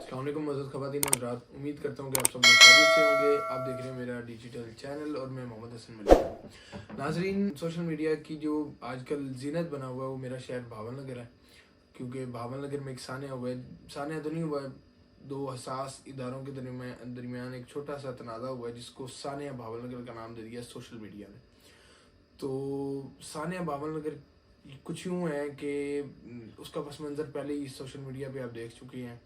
अस्सलाम वालेकुम मज़ीद ख़वातीन और हज़रात, उम्मीद करता हूँ कि आप सब लोग खैरियत से होंगे। आप देख रहे हैं मेरा डिजिटल चैनल और मैं मोहम्मद हसन मलिक। नाजरीन, सोशल मीडिया की जो आजकल जीनत बना हुआ है वो मेरा शहर भावल नगर है, क्योंकि भावल नगर में एक सानिया हुआ है। सानिया तो नहीं हुआ है, दो हसास इदारों के दरमियान एक छोटा सा तनाज़ा हुआ है जिसको सानिया भावल नगर का नाम दे दिया सोशल मीडिया ने। तो सानिया भावल नगर कुछ यूँ है कि उसका पस मंज़र पहले ही सोशल मीडिया पे आप देख चुके हैं।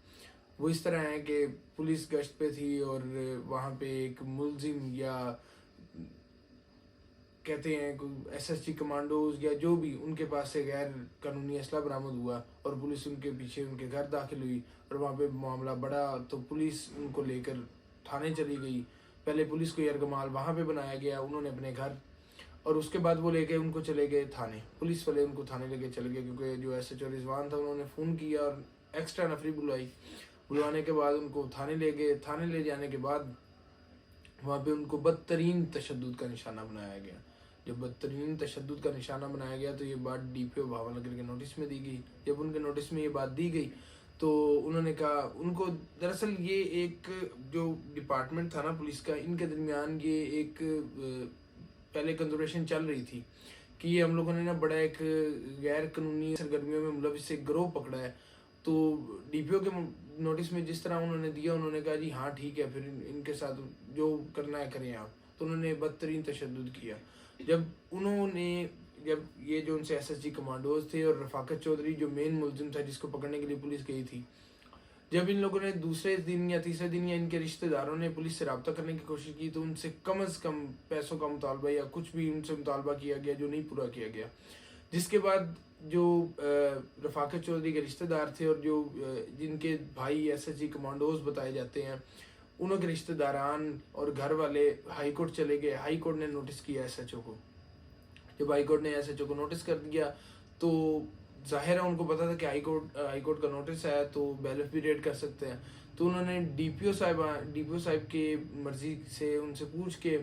वो इस तरह है कि पुलिस गश्त पे थी और वहाँ पे एक मुलजिम या कहते हैं कोई एसएसजी कमांडोज या जो भी, उनके पास से गैर कानूनी असला बरामद हुआ और पुलिस उनके पीछे उनके घर दाखिल हुई और वहाँ पे मामला बढ़ा तो पुलिस उनको लेकर थाने चली गई। पहले पुलिस को यरगमाल वहाँ पे बनाया गया, उन्होंने अपने घर, और उसके बाद वो लेके उनको चले गए थाने। पुलिस वाले उनको थाने लेके चले गए क्योंकि जो SHO रिजवान था उन्होंने फ़ोन किया और एक्स्ट्रा नफरी बुलवाने के बाद उनको थाने ले गए। थाने ले जाने के बाद वहाँ पे उनको बदतरीन तशद्दुद का निशाना बनाया गया। जब बदतरीन तशद्दुद का निशाना बनाया गया तो ये बात DPO भावल नगर के नोटिस में दी गई। जब उनके नोटिस में ये बात दी गई तो उन्होंने कहा, उनको दरअसल ये एक जो डिपार्टमेंट था ना पुलिस का, इनके दरमियान ये एक पहले कंजर्वेशन चल रही थी कि ये हम लोगों ने ना बड़ा एक गैर कानूनी सरगर्मियों में मुलविस एक गिरोह पकड़ा है। तो DPO के नोटिस में जिस तरह उन्होंने दिया, उन्होंने कहा जी हाँ ठीक है, फिर इनके साथ जो करना है करें आप। तो उन्होंने बदतरीन तशद्दुद किया। जब ये जो उनसे SSG कमांडोज थे और रफाकत चौधरी जो मेन मुलजिम था जिसको पकड़ने के लिए पुलिस गई थी, जब इन लोगों ने दूसरे दिन या तीसरे दिन या इनके रिश्तेदारों ने पुलिस से रब्ता करने की कोशिश की तो उनसे कम अज़ कम पैसों का मुतालबा या कुछ भी उनसे मुतालबा किया गया जो नहीं पूरा किया गया। जिसके बाद जो रफाकत चौधरी के रिश्तेदार थे और जो जिनके भाई SSG कमांडोज बताए जाते हैं, उनके रिश्तेदारान और घर वाले हाई कोर्ट चले गए। हाई कोर्ट ने नोटिस किया SHO को। जब हाई कोर्ट ने SHO को नोटिस कर दिया तो जाहिर है उनको पता था कि हाई कोर्ट का नोटिस आया तो बेल भी रेड कर सकते हैं। तो उन्होंने DPO साहब के मर्जी से उनसे पूछ के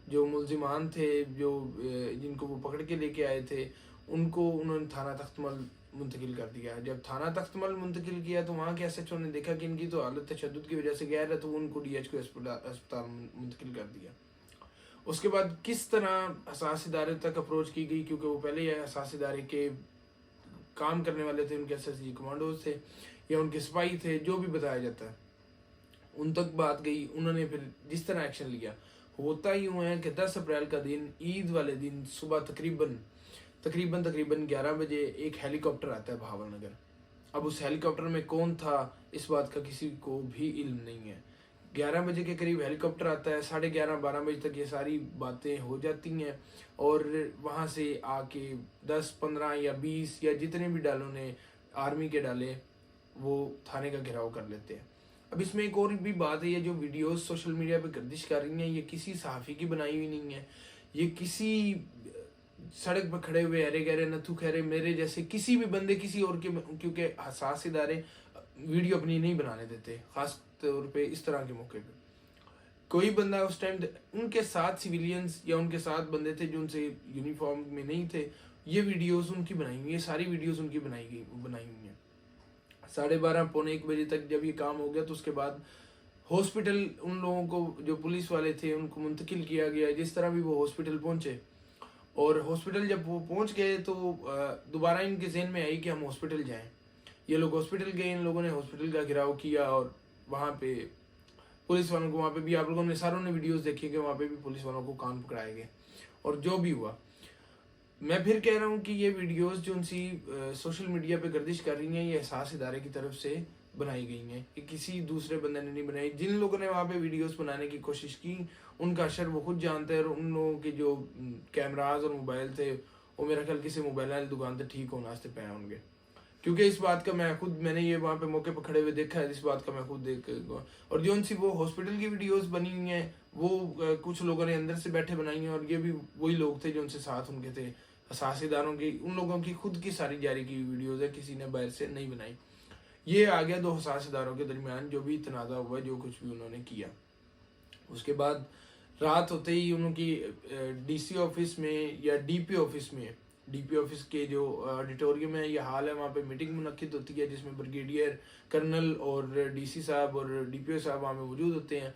जो मुलजिमान थे, जो जिनको वो पकड़ के लेके आए थे, उनको उन्होंने थाना तख्तमल मुंतकिल कर दिया। जब थाना तख्तमल मुंतकिल किया तो वहाँ के SHO ने देखा कि इनकी तो हालत तशद्दुद की वजह से गैर है, तो उनको DHQ अस्पताल मुंतकिल कर दिया। उसके बाद किस तरह हसास इदारे तक अप्रोच की गई, क्योंकि वो पहले ही हसास इदारे के काम करने वाले थे, उनके SSG कमांडोज थे या उनके सिपाही थे, जो भी बताया जाता है, उन तक बात गई। उन्होंने फिर जिस तरह एक्शन लिया, होता यूँ है कि 10 अप्रैल का दिन, ईद वाले दिन सुबह तकरीबन 11 बजे एक हेलीकॉप्टर आता है भावल नगर। अब उस हेलीकॉप्टर में कौन था इस बात का किसी को भी इल्म नहीं है। 11 बजे के करीब हेलीकॉप्टर आता है, 11:30-12 बजे तक ये सारी बातें हो जाती हैं और वहाँ से आके 10, 15 या 20 या जितने भी डालों ने आर्मी के डाले वो थाने का घेराव कर लेते हैं। अब इसमें एक और भी बात है, ये जो वीडियोस सोशल मीडिया पे गर्दिश कर रही हैं ये किसी सहाफ़ी की बनाई हुई नहीं है। ये किसी सड़क पर खड़े हुए अरे गहरे नथु खैरे मेरे जैसे किसी भी बंदे किसी और के, क्योंकि हसास इदारे वीडियो अपनी नहीं बनाने देते, खास तौर पे इस तरह के मौके पे। कोई बंदा उस टाइम उनके साथ सिविलियंस या उनके साथ बंदे थे जो उनसे यूनिफॉर्म में नहीं थे, ये वीडियोस उनकी बनाई हुई, ये सारी वीडियोस उनकी बनाई हुई हैं। 12:30 पौने 1 बजे तक जब ये काम हो गया तो उसके बाद हॉस्पिटल उन लोगों को, जो पुलिस वाले थे, उनको मुंतकिल किया गया। जिस तरह भी वो हॉस्पिटल पहुंचे, और हॉस्पिटल जब वो पहुंच गए तो दोबारा इनके ज़हन में आई कि हम हॉस्पिटल जाएं। ये लोग हॉस्पिटल गए, इन लोगों ने हॉस्पिटल का घेराव किया और वहाँ पे पुलिस वालों को, वहाँ पे भी आप लोगों ने सारों ने वीडियोस देखी कि वहाँ पे भी पुलिस वालों को कान पकड़ाए गए और जो भी हुआ। मैं फिर कह रहा हूँ कि ये वीडियोस जो उनसी सोशल मीडिया पे गर्दिश कर रही हैं ये एहसास इदारे की तरफ से बनाई गई हैं, कि किसी दूसरे बंदे ने नहीं बनाई। जिन लोगों ने वहाँ पे वीडियोस बनाने की कोशिश की उनका अशर वो खुद जानते हैं, और उन लोगों के जो कैमराज और मोबाइल थे वो मेरा ख्याल किसी मोबाइल वाली दुकान से ठीक होना से पे होंगे, क्योंकि इस बात का मैंने ये वहाँ पे मौके पर खड़े हुए देखा है, इस बात का मैं खुद देख। और जो उनसी वो हॉस्पिटल की वीडियोस बनी हुई हैं वो कुछ लोगों ने अंदर से बैठे बनाई हैं, और ये भी वही लोग थे जो उनसे साथ उनके थे, हसास इदारों की, उन लोगों की खुद की सारी जारी की वीडियोस है, किसी ने बाहर से नहीं बनाई। ये आ गया 2 हसास इदारों के दरमियान जो भी तनाज़ा हुआ, जो कुछ भी उन्होंने किया। उसके बाद रात होते ही उनकी DC ऑफिस में या DP ऑफिस में डी पी ऑफिस के जो ऑडिटोरियम है, ये हाल है, वहाँ पे मीटिंग मुनक्किद होती है जिसमें ब्रिगेडियर कर्नल और डीसी साहब और डीपीओ साहब वहाँ पे मौजूद होते हैं।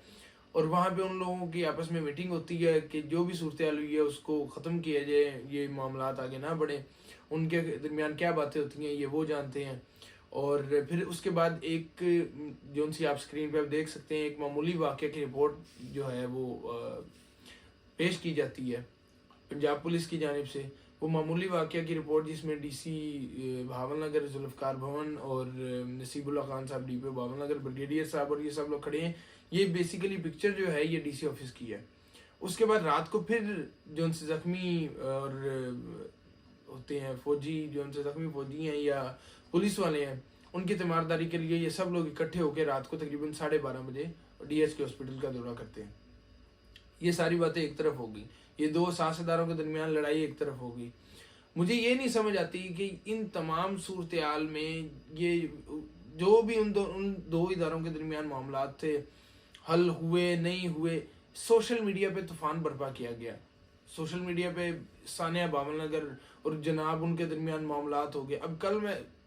और वहाँ पे उन लोगों की आपस में मीटिंग होती है कि जो भी सूरत हाल हुई है उसको ख़त्म किया जाए, ये मामला आगे ना बढ़े। उनके दरमियान क्या बातें होती हैं ये वो जानते हैं। और फिर उसके बाद एक जो उनसी आप स्क्रीन पे आप देख सकते हैं, एक मामूली वाक़या की रिपोर्ट जो है वो पेश की जाती है पंजाब पुलिस की जानिब से। वो मामूली वाक़या की रिपोर्ट जिसमें डीसी भावलनगर जुल्फ़कार भवन और नसीबुल्लाह खान साहब डीपीओ भावलनगर, ब्रिगेडियर साहब और ये सब लोग खड़े हैं। ये बेसिकली पिक्चर जो है ये डीसी ऑफिस की है। उसके बाद रात को फिर जो उनसे ज़ख्मी और होते हैं फौजी, जो उनसे ज़ख्मी फौजी हैं या पुलिस वाले हैं, उनकी तीमारदारी के लिए ये सब लोग इकट्ठे होकर रात को तकरीबन 12:30 बजे डीएच के हॉस्पिटल का दौरा करते हैं। ये सारी बातें एक तरफ होगी, ये दो साझेदारों के दरमियान लड़ाई एक तरफ होगी। मुझे ये नहीं समझ आती कि इन तमाम सूरत हाल में ये जो भी उन दो इदारों के दरमियान मामला थे, हल हुए नहीं हुए, सोशल मीडिया पे तूफान बर्पा किया गया। सोशल मीडिया पे सानिया भावलनगर और जनाब उनके दरमियान मामलात हो गए। अब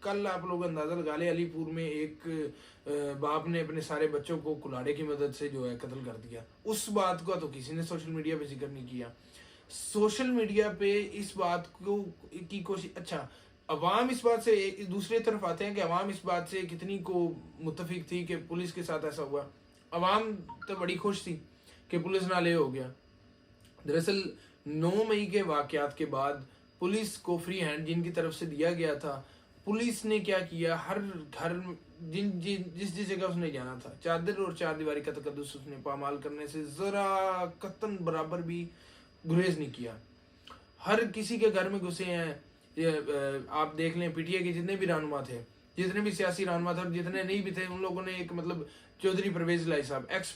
कल आप लोग अंदाज़ा लगा ले, अलीपुर में एक बाप ने अपने सारे बच्चों को कुल्हाड़े की मदद से जो है कत्ल कर दिया। उस बात का तो किसी ने सोशल मीडिया पे जिक्र नहीं किया। सोशल मीडिया पे इस बात को की कोशिश, अच्छा अवाम इस बात से दूसरी तरफ आते हैं कि अवाम इस बात से कितनी को मुत्तफिक थी कि पुलिस के साथ ऐसा हुआ। अवाम तो बड़ी खुश थी कि पुलिस नाले हो गया। दरअसल 9 मई के वाक़यात के बाद पुलिस को फ्री हैंड जिनकी तरफ से दिया गया था, पुलिस ने क्या किया, हर घर जिस जगह उसने जाना था, चादर और चार दीवारी का तकद्दुस उसने पामाल करने से ज़रा कतन बराबर भी गुरेज नहीं किया। हर किसी के घर में घुसे हैं। आप देख लें पीटीआई के जितने भी रहनुमा थे, जितने भी सियासी रहनुमा थे और जितने नहीं भी थे, उन लोगों ने एक मतलब चौधरी परवेज इलाही साहब एक्स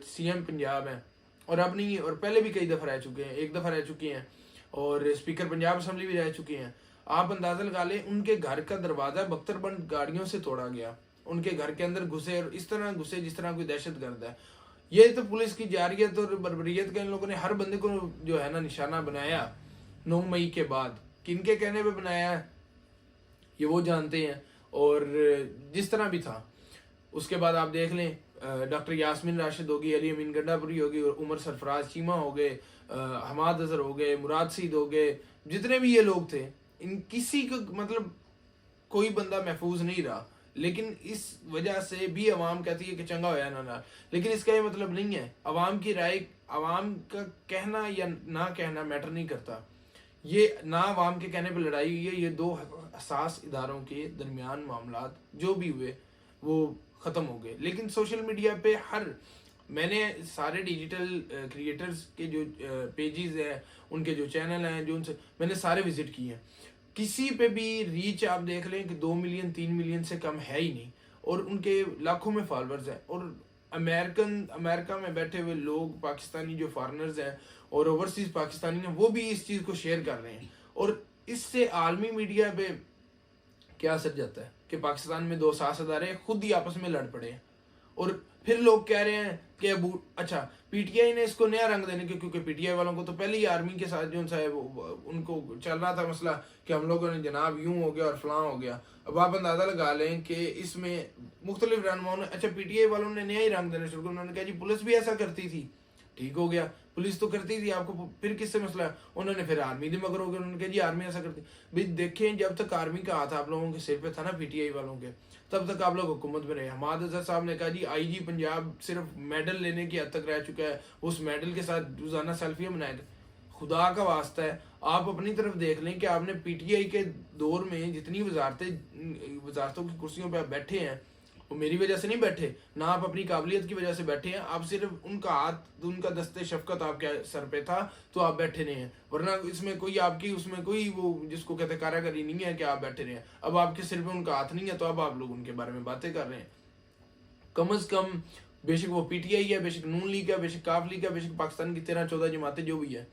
सीएम पंजाब हैं और अब नहीं, और पहले भी कई दफ़ा रह चुके हैं, एक दफ़ा रह चुके हैं और स्पीकर पंजाब असम्बली भी रह चुके हैं। आप अंदाज़ा लगा लें उनके घर का दरवाज़ा बख्तरबंद गाड़ियों से तोड़ा गया, उनके घर के अंदर घुसे और इस तरह घुसे जिस तरह कोई दहशतगर्द है। ये तो पुलिस की जारियत और बर्बरियत का इन लोगों ने हर बंदे को जो है ना निशाना बनाया 9 मई के बाद। किनके कहने पे बनाया है ये वो जानते हैं। और जिस तरह भी था उसके बाद आप देख लें डॉक्टर यास्मीन राशिद होगी, अली अमीन गड्ढापुरी होगी और उमर सरफराज चीमा हो गए, हमाद अजहर हो गए, मुराद सीद हो गए, जितने भी ये लोग थे, इन किसी को मतलब कोई बंदा महफूज नहीं रहा। लेकिन इस वजह से भी अवाम कहती है कि चंगा होया ना, लेकिन इसका ये मतलब नहीं है। अवाम की राय, अवाम का कहना या ना कहना मैटर नहीं करता। ये ना अवाम के कहने पर लड़ाई हुई है, ये दो हसास इदारों के दरमियान मामलात जो भी हुए वो ख़त्म हो गए। लेकिन सोशल मीडिया पे मैंने सारे डिजिटल क्रिएटर्स के जो पेजेस हैं, उनके जो चैनल हैं, जो उनसे मैंने सारे विजिट किए हैं, किसी पे भी रीच आप देख लें कि 2 मिलियन 3 मिलियन से कम है ही नहीं और उनके लाखों में फॉलोअर्स हैं। और अमेरिका में बैठे हुए लोग, पाकिस्तानी जो फॉरेनर्स हैं और ओवरसीज पाकिस्तानी हैं, वो भी इस चीज़ को शेयर कर रहे हैं। और इससे आलमी मीडिया पे क्या असर जाता है कि पाकिस्तान में दो साझेदार खुद ही आपस में लड़ पड़े हैं और फिर लोग कह रहे हैं कि अच्छा पीटीआई ने इसको नया रंग देने के, क्योंकि पीटीआई वालों को तो पहले ही आर्मी के साथ जो है उनको चल रहा था मसला कि हम लोगों ने जनाब यूं हो गया और फलां हो गया। अब आप अंदाजा लगा लें कि इसमें मुख्तलिफ रहनुमाओं ने, अच्छा पीटीआई वालों ने नया ही रंग देना शुरू किया। उन्होंने कहा जी पुलिस भी ऐसा करती थी, ठीक हो गया, पुलिस तो करती थी, आपको फिर किससे मसला है। उन्होंने फिर आर्मी भी मगर हो गया, उन्होंने कहा जी आर्मी ऐसा करती। भाई देखें, जब तक आर्मी का हाथ आप लोगों के सिर पे था ना पीटीआई वालों के, तब तक आप लोग हुकूमत में रहे। हमाद अजहर साहब ने कहा जी आईजी पंजाब सिर्फ मेडल लेने की हद तक रह चुका है, उस मेडल के साथ रोजाना सेल्फियां बनाएगा। खुदा का वास्ता है आप अपनी तरफ देख लें कि आपने पीटीआई के दौर में जितनी वजारतों की कुर्सियों पर आप बैठे हैं, वो मेरी वजह से नहीं बैठे, ना आप अपनी काबिलियत की वजह से बैठे हैं, आप सिर्फ उनका हाथ, उनका दस्ते शफकत आपके सर पे था तो आप बैठे नहीं हैं। वरना इसमें कोई आपकी उसमें कोई वो जिसको कहते कारागरी नहीं है कि आप बैठे रहे हैं। अब आपके सिर पे उनका हाथ नहीं है तो अब आप लोग उनके बारे में बातें कर रहे हैं। कम अज कम बेशक वो पीटीआई है, बेशक नून लीग है, बेशक काफ लीग है, बेशक पाकिस्तान की 13-14 जमातें जो भी है,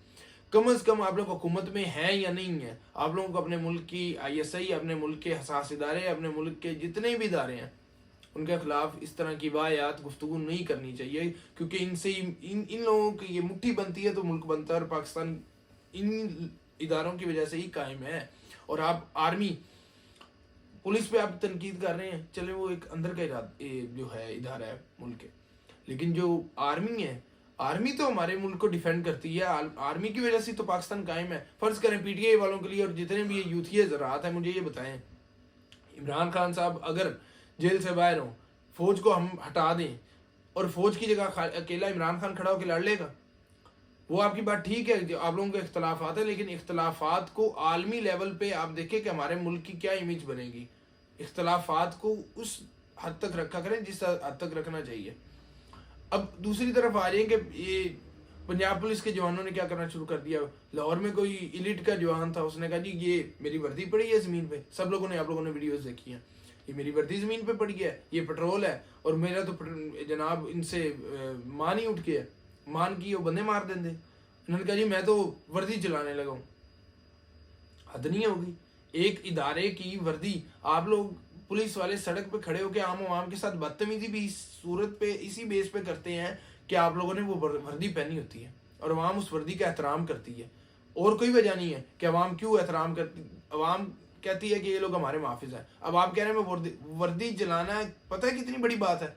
कम अज कम आप लोग हुकूमत में हैं या नहीं है। आप लोगों को अपने मुल्क की ISI, अपने मुल्क के हसास इदारे, अपने मुल्क के जितने भी इदारे हैं, उनके खिलाफ इस तरह की वाहियात गुफ्तगू नहीं करनी चाहिए, क्योंकि इनसे इन लोगों की ये मुट्ठी बनती है तो मुल्क बनता है। और पाकिस्तान اداروں کی وجہ سے ہی قائم ہے. اور آپ آرمی پولیس پہ آپ تنقید کر رہے ہیں, چلے وہ ایک اندر کا جو ہے ادارہ ہے ملک کے, لیکن جو آرمی ہے, آرمی تو ہمارے ملک کو ڈیفینڈ کرتی ہے. آرمی کی وجہ سے تو پاکستان قائم ہے. فرض کریں پی ٹی آئی والوں کے لیے اور جتنے بھی یوتھی ذرات ہیں, مجھے یہ بتائیں عمران خان صاحب اگر جیل سے باہر ہوں, فوج کو ہم ہٹا دیں اور فوج کی جگہ اکیلا عمران خان کھڑا ہو کے لڑ لے گا؟ وہ آپ کی بات ٹھیک ہے, آپ لوگوں کے اختلافات ہیں, لیکن اختلافات کو عالمی لیول پہ آپ دیکھیں کہ ہمارے ملک کی کیا امیج بنے گی. اختلافات کو اس حد تک رکھا کریں جس حد تک رکھنا چاہیے. اب دوسری طرف آ جائیں کہ یہ پنجاب پولیس کے جوانوں نے کیا کرنا شروع کر دیا. لاہور میں کوئی ایلیٹ کا جوان تھا, اس نے کہا جی یہ میری وردی پڑی ہے زمین پہ. سب لوگوں نے, آپ لوگوں نے ویڈیوز دیکھی ہیں, یہ میری وردی زمین پہ پڑی ہے, یہ پٹرول ہے, اور میرا تو جناب ان سے مان ہی اٹھ کے مان کی وہ بندے مار دیں دے. انہوں نے کہا جی میں تو وردی چلانے لگا ہوں. حد نہیں ہوگی ایک ادارے کی وردی. آپ لوگ پولیس والے سڑک پہ کھڑے ہو کے عام عوام کے ساتھ بدتمیزی بھی اس صورت پہ اسی بیس پہ کرتے ہیں کہ آپ لوگوں نے وہ وردی پہنی ہوتی ہے اور عوام اس وردی کا احترام کرتی ہے. اور کوئی وجہ نہیں ہے کہ عوام کیوں احترام کرتی. عوام کہتی ہے کہ یہ لوگ ہمارے محافظ ہیں. اب آپ کہہ رہے ہیں میں وردی جلانا ہے, پتہ ہے کتنی بڑی بات ہے.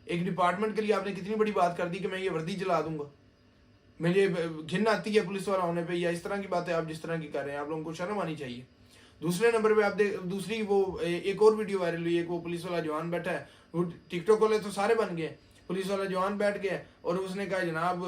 ایک ڈپارٹمنٹ کے لیے آپ نے کتنی بڑی بات کر دی کہ میں یہ وردی جلا دوں گا. مجھے گھن آتی ہے پولیس والا ہونے پہ, یا اس طرح کی باتیں آپ جس طرح کی کر رہے ہیں, آپ لوگوں کو شرم آنی چاہیے. دوسرے نمبر پہ آپ دوسری وہ ایک اور ویڈیو وائرل ہوئی, ایک وہ پولیس والا جوان بیٹھا ہے, وہ ٹک ٹاک والے تو سارے بن گئے, پولیس والا جوان بیٹھ گیا اور اس نے کہا جناب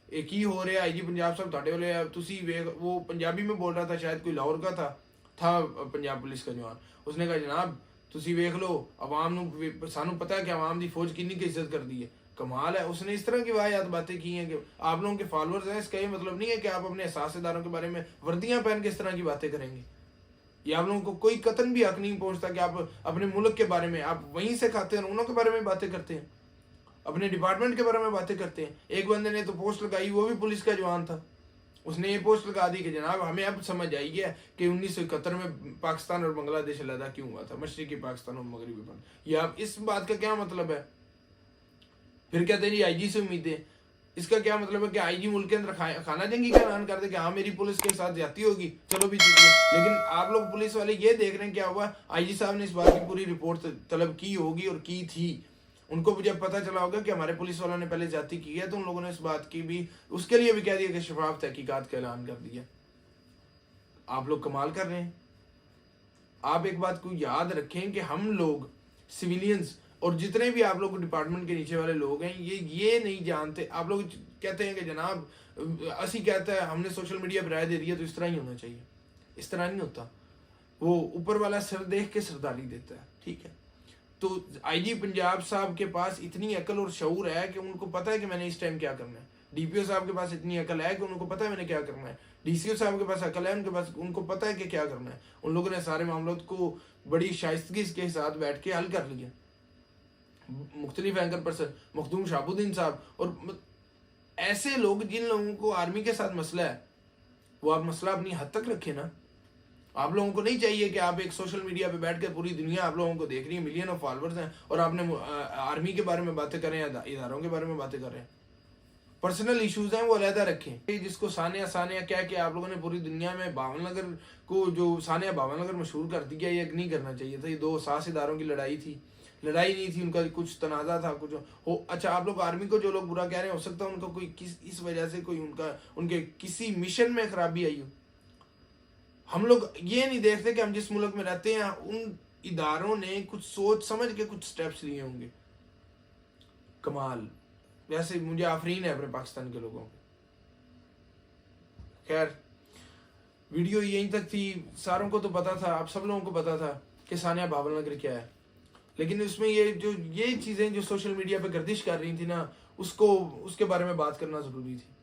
ایک ہی ہو رہا, آئی جی پنجاب صاحب تھوڑے والے تسی وہ پنجابی میں بول رہا تھا, شاید کوئی لاہور کا تھا پنجاب پولیس کا جوان. اس نے کہا جناب تسی ویکھ لو, عوام نو سانو پتہ ہے کہ عوام دی فوج کتنی کی عزت کر دی ہے. کمال ہے. اس نے اس طرح کی واحد باتیں کی ہیں کہ آپ لوگوں کے فالوورز ہیں. اس کا یہ مطلب نہیں ہے کہ آپ اپنے احساس اداروں کے بارے میں وردیاں پہن کے اس طرح کی باتیں کریں گے. یہ آپ لوگوں کو کوئی قطن بھی حق نہیں پہنچتا کہ آپ اپنے ملک کے بارے میں, آپ وہیں سے کھاتے ہیں, انہوں کے بارے میں باتیں کرتے ہیں, اپنے ڈپارٹمنٹ کے بارے میں باتیں کرتے ہیں. ایک بندے نے تو پوسٹ لگائی, وہ بھی پولیس کا جوان تھا, اس نے یہ پوسٹ لگا دی کہ جناب ہمیں اب سمجھ آئی ہے کہ 1971 میں پاکستان اور بنگلہ دیش علیحدہ کیوں ہوا تھا, مشرقی پاکستان اور مغربی پاکستان. یہ آپ اس بات کا کیا مطلب ہے؟ پھر کہتے ہیں جی آئی جی سے امیدیں. اس کا کیا مطلب ہے کہ آئی جی ملک کے اندر خانہ جنگی کا اعلان کر دے کہ ہاں میری پولیس کے ساتھ زیادتی ہوگی, چلو بھی ٹھیک ہے. لیکن آپ لوگ پولیس والے یہ دیکھ رہے ہیں کیا ہوا, آئی جی صاحب نے اس بات کی پوری رپورٹ طلب کی ہوگی اور کی تھی. ان کو جب پتہ چلا ہوگا کہ ہمارے پولیس والوں نے پہلے زیادتی کی ہے تو ان لوگوں نے اس بات کی بھی, اس کے لیے بھی کہہ دیا کہ شفاف تحقیقات کا اعلان کر دیا. آپ لوگ کمال کر رہے ہیں. آپ ایک بات کو یاد رکھیں کہ ہم لوگ سویلینز اور جتنے بھی آپ لوگ ڈپارٹمنٹ کے نیچے والے لوگ ہیں یہ نہیں جانتے. آپ لوگ کہتے ہیں کہ جناب اسی کہتا ہے ہم نے سوشل میڈیا پہ رائے دے دیا تو اس طرح ہی ہونا چاہیے. اس طرح نہیں ہوتا. وہ اوپر والا سر دیکھ کے سرداری دیتا ہے, ٹھیک ہے. تو آئی جی پنجاب صاحب کے پاس اتنی عقل اور شعور ہے کہ ان کو پتہ ہے کہ میں نے اس ٹائم کیا کرنا ہے. ڈی پی او صاحب کے پاس اتنی عقل ہے کہ ان کو پتہ ہے میں نے کیا کرنا ہے. ڈی سی او صاحب کے پاس عقل ہے, ان کو پتہ ہے کہ کیا کرنا ہے. ان لوگوں نے سارے معاملات کو بڑی شائستگی کے ساتھ بیٹھ کے حل کر لیا. مختلف اینکر پرسن مخدوم شہاب الدین صاحب اور ایسے لوگ جن لوگوں کو آرمی کے ساتھ مسئلہ ہے, وہ آپ مسئلہ اپنی حد تک رکھیں نا. آپ لوگوں کو نہیں چاہیے کہ آپ ایک سوشل میڈیا پہ بیٹھ کے پوری دنیا آپ لوگوں کو دیکھ رہی ہے, ملین آف فالوورز ہیں, اور آپ نے آرمی کے بارے میں باتیں کر رہے ہیں, اداروں کے بارے میں باتیں کر رہے ہیں. پرسنل ایشوز ہیں وہ علیحدہ رکھیں. جس کو ثانیہ کہہ کے آپ لوگوں نے پوری دنیا میں باول نگر کو جو ثانیہ باول نگر مشہور کر دیا, یہ نہیں کرنا چاہیے تھا. یہ دو حساس اداروں کی لڑائی نہیں تھی, ان کا کچھ تنازع تھا کچھ ہو. اچھا آپ لوگ آرمی کو جو لوگ برا کہہ رہے ہیں, ہو سکتا ہے ان کا کوئی اس وجہ سے کوئی ان کے کسی مشن میں خرابی آئی ہو. ہم لوگ یہ نہیں دیکھتے کہ ہم جس ملک میں رہتے ہیں ان اداروں نے کچھ سوچ سمجھ کے کچھ سٹیپس لیے ہوں گے. کمال. ویسے مجھے آفرین ہے اپنے پاکستان کے لوگوں پہ. خیر ویڈیو یہیں تک تھی. ساروں کو تو پتا تھا, آپ سب لوگوں کو پتا تھا کہ ثانیہ باول نگر کیا ہے, لیکن اس میں یہ چیزیں جو سوشل میڈیا پہ گردش کر رہی تھی نا, اس کے بارے میں بات کرنا ضروری تھی.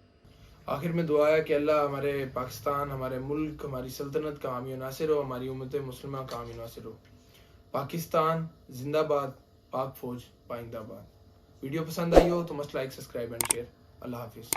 آخر میں دعا ہے کہ اللہ ہمارے پاکستان, ہمارے ملک, ہماری سلطنت کا حامی و ناصر ہو, ہماری امت مسلمہ کا حامی و ناصر ہو. پاکستان زندہ باد, پاک فوج پائندہ باد. ویڈیو پسند آئی ہو تو must like, subscribe and share. اللہ حافظ.